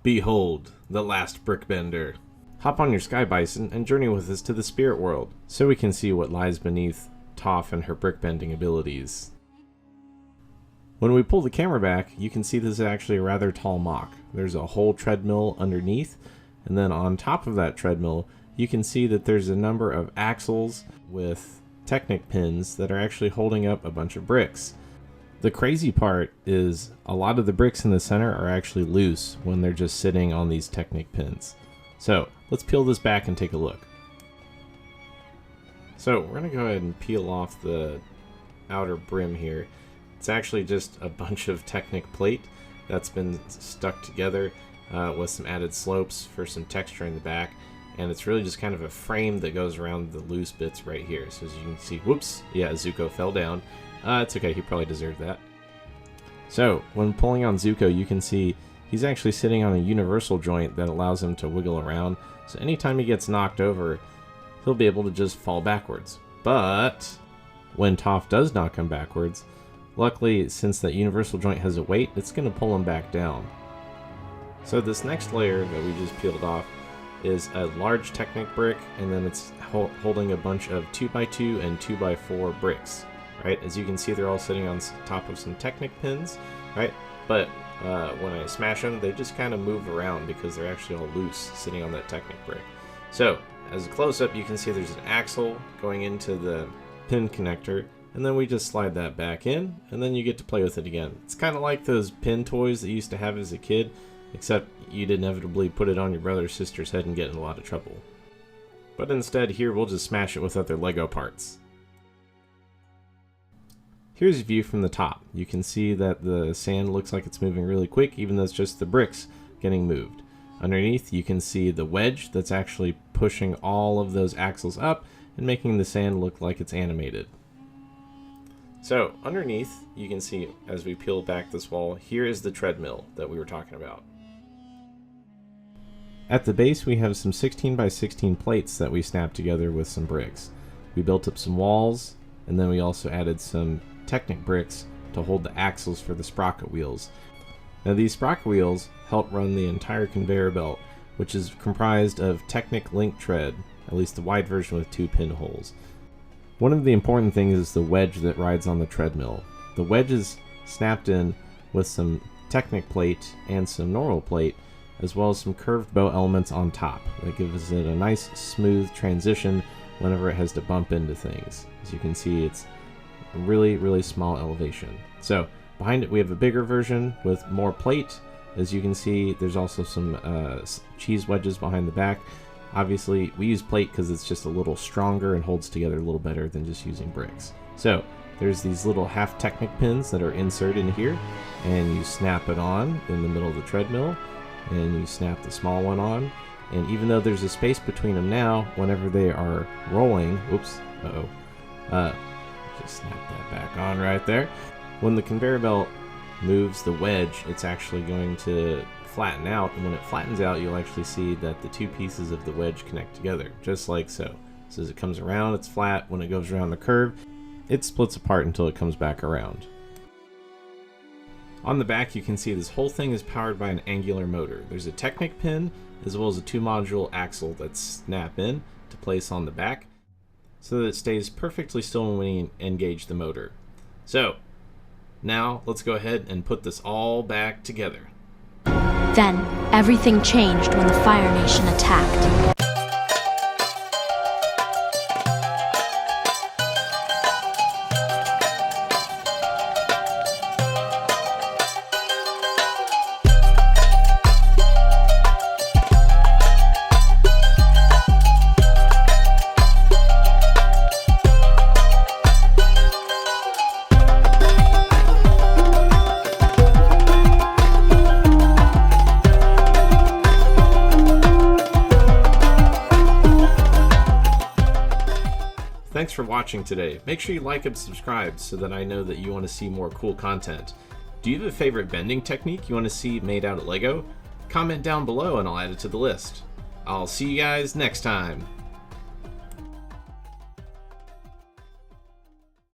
Behold, the last brickbender. Hop on your sky bison and journey with us to the spirit world, so we can see what lies beneath Toph and her brickbending abilities. When we pull the camera back, you can see this is actually a rather tall mock. There's a whole treadmill underneath, and then on top of that treadmill, you can see that there's a number of axles with Technic pins that are actually holding up a bunch of bricks. The crazy part is a lot of the bricks in the center are actually loose when they're just sitting on these Technic pins. So let's peel this back and take a look. So we're going to go ahead and peel off the outer brim here. It's actually just a bunch of Technic plate that's been stuck together with some added slopes for some texture in the back. And it's really just kind of a frame that goes around the loose bits right here. So as you can see, whoops, yeah, Zuko fell down. It's okay, he probably deserved that. So when pulling on Zuko, you can see he's actually sitting on a universal joint that allows him to wiggle around. So anytime he gets knocked over, he'll be able to just fall backwards. But when Toph does knock him backwards, luckily, since that universal joint has a weight, it's going to pull him back down. So this next layer that we just peeled off is a large Technic brick, and then it's holding a bunch of 2x2 and 2x4 bricks, right? As you can see, they're all sitting on top of some Technic pins, right? But when I smash them, they just kind of move around because they're actually all loose sitting on that Technic brick. So as a close-up, you can see there's an axle going into the pin connector, and then we just slide that back in, and then you get to play with it again. It's kind of like those pin toys that you used to have as a kid, except you'd inevitably put it on your brother or sister's head and get in a lot of trouble. But instead, here we'll just smash it with other Lego parts. Here's a view from the top. You can see that the sand looks like it's moving really quick, even though it's just the bricks getting moved. Underneath, you can see the wedge that's actually pushing all of those axles up and making the sand look like it's animated. So underneath, you can see as we peel back this wall, here is the treadmill that we were talking about. At the base, we have some 16x16 plates that we snapped together with some bricks. We built up some walls, and then we also added some Technic bricks to hold the axles for the sprocket wheels. Now these sprocket wheels help run the entire conveyor belt, which is comprised of Technic link tread, at least the wide version with 2 pinholes. One of the important things is the wedge that rides on the treadmill. The wedge is snapped in with some Technic plate and some normal plate, as well as some curved bow elements on top that gives it a nice smooth transition whenever it has to bump into things. As you can see, it's a really small elevation. So behind it we have a bigger version with more plate. As you can see, there's also some cheese wedges behind the back. Obviously we use plate because it's just a little stronger and holds together a little better than just using bricks. So there's these little half Technic pins that are inserted in here, and you snap it on in the middle of the treadmill, and you snap the small one on, and even though there's a space between them now, whenever they are rolling, oops, just snap that back on right there. When the conveyor belt moves the wedge, it's actually going to flatten out, and when it flattens out, you'll actually see that the 2 pieces of the wedge connect together, just like so. So as it comes around, it's flat. When it goes around the curve, it splits apart until it comes back around. On the back, you can see this whole thing is powered by an angular motor. There's a Technic pin, as well as a 2-module axle that's snap in to place on the back, so that it stays perfectly still when we engage the motor. So, now let's go ahead and put this all back together. Then, everything changed when the Fire Nation attacked. Thanks for watching today. Make sure you like and subscribe so that I know that you want to see more cool content. Do you have a favorite bending technique you want to see made out of Lego? Comment down below and I'll add it to the list. I'll see you guys next time.